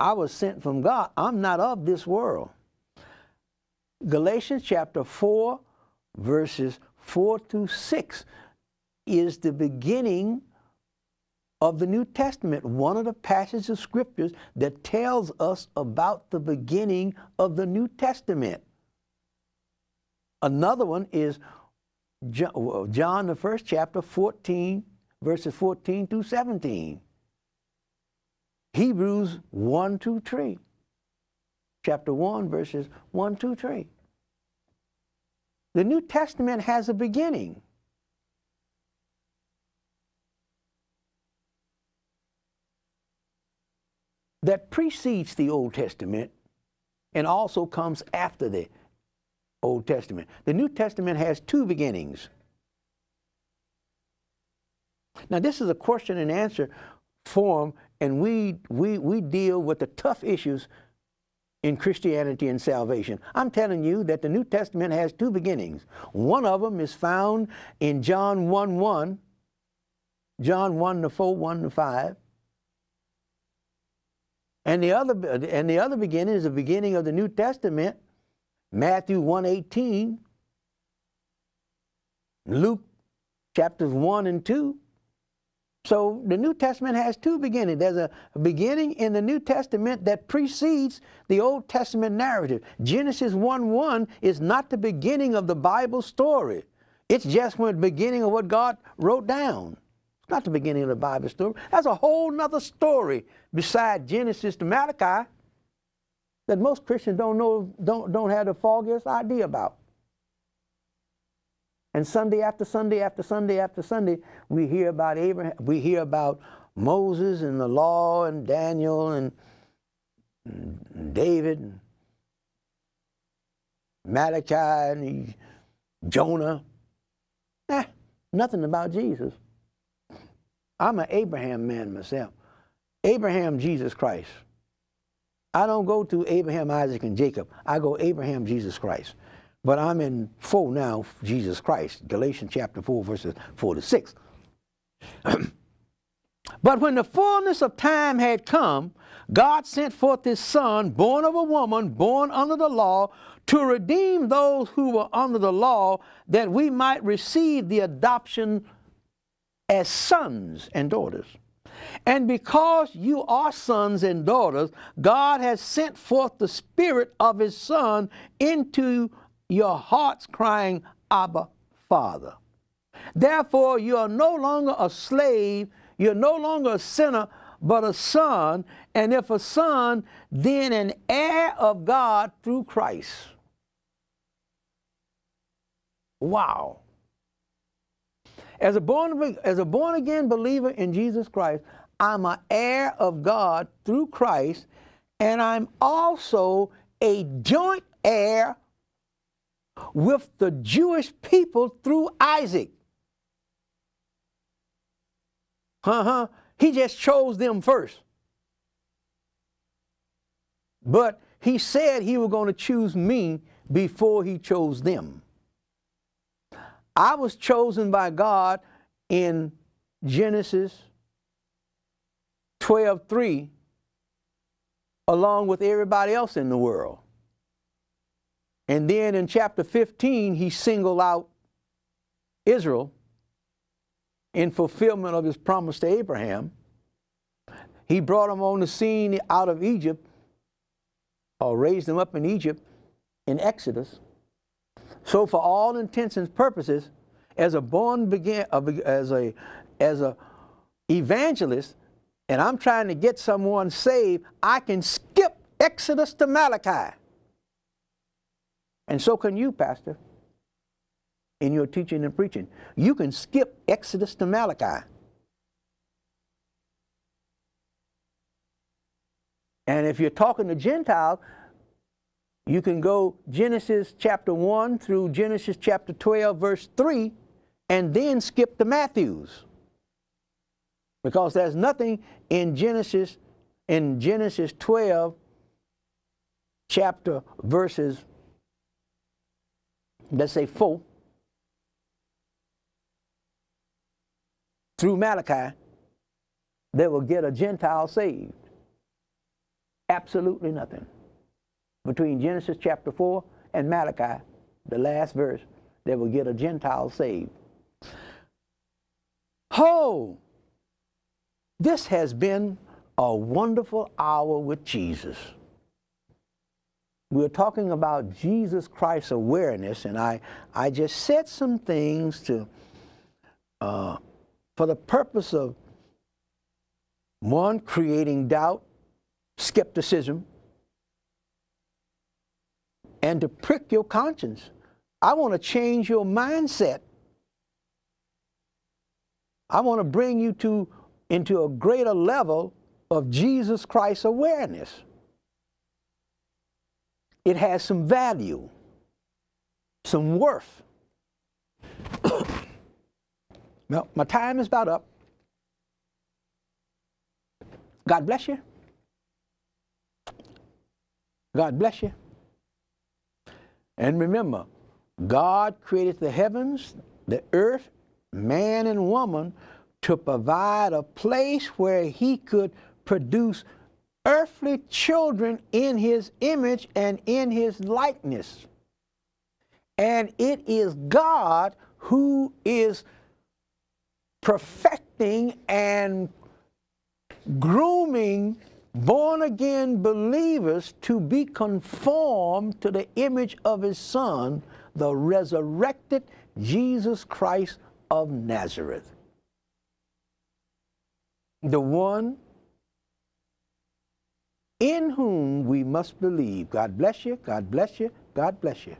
I was sent from God. I'm not of this world. Galatians chapter 4, verses 4 through 6 is the beginning of the New Testament, one of the passages of scriptures that tells us about the beginning of the New Testament. Another one is John, the first chapter, 14, verses 14 through 17. Hebrews 1, 2, 3. Chapter 1, verses 1, 2, 3. The New Testament has a beginning. That precedes the Old Testament and also comes after the Old Testament. The New Testament has two beginnings. Now, this is a question and answer form, and we deal with the tough issues in Christianity and salvation. I'm telling you that the New Testament has two beginnings. One of them is found in John 1:1, John 1-4, 1-5. And the other beginning is the beginning of the New Testament, Matthew 1:18, Luke chapters 1 and 2. So the New Testament has two beginnings. There's a beginning in the New Testament that precedes the Old Testament narrative. Genesis 1:1 is not the beginning of the Bible story. It's just the beginning of what God wrote down. It's not the beginning of the Bible story. That's a whole nother story beside Genesis to Malachi that most Christians don't have the foggiest idea about. And Sunday after Sunday after Sunday after Sunday, we hear about Abraham, we hear about Moses and the law and Daniel and David and Malachi and Jonah. Nothing about Jesus. I'm an Abraham man myself. Abraham, Jesus Christ. I don't go to Abraham, Isaac, and Jacob. I go Abraham, Jesus Christ. But I'm in full now, Jesus Christ. Galatians chapter 4, verses 4 to 6. But when the fullness of time had come, God sent forth his Son, born of a woman, born under the law, to redeem those who were under the law, that we might receive the adoption as sons and daughters. And because you are sons and daughters, God has sent forth the Spirit of his Son into your hearts, crying, Abba, Father. Therefore, you are no longer a slave, you're no longer a sinner, but a son, and if a son, then an heir of God through Christ. Wow. As a born-again believer in Jesus Christ, I'm an heir of God through Christ, and I'm also a joint heir with the Jewish people through Isaac. He just chose them first. But he said he was going to choose me before he chose them. I was chosen by God in Genesis 12:3, along with everybody else in the world. And then in chapter 15, he singled out Israel in fulfillment of his promise to Abraham. He brought them on the scene out of Egypt, or raised them up in Egypt in Exodus. So for all intents and purposes, as a evangelist, and I'm trying to get someone saved, I can skip Exodus to Malachi. And so can you, Pastor, in your teaching and preaching. You can skip Exodus to Malachi. And if you're talking to Gentiles, you can go Genesis chapter 1 through Genesis chapter 12, verse 3, and then skip to Matthews. Because there's nothing in Genesis 12, chapter verses, let's say 4, through Malachi, that will get a Gentile saved. Absolutely nothing. Between Genesis chapter 4 and Malachi, the last verse, that will get a Gentile saved. Oh, this has been a wonderful hour with Jesus. We're talking about Jesus Christ awareness, and I just said some things to for the purpose of, one, creating doubt, skepticism, and to prick your conscience. I want to change your mindset. I want to bring you into a greater level of Jesus Christ awareness. It has some value, some worth. Well, my time is about up. God bless you. God bless you. And remember, God created the heavens, the earth, man and woman, to provide a place where he could produce earthly children in his image and in his likeness. And it is God who is perfecting and grooming born-again believers to be conformed to the image of his Son, the resurrected Jesus Christ of Nazareth. The one in whom we must believe. God bless you, God bless you, God bless you.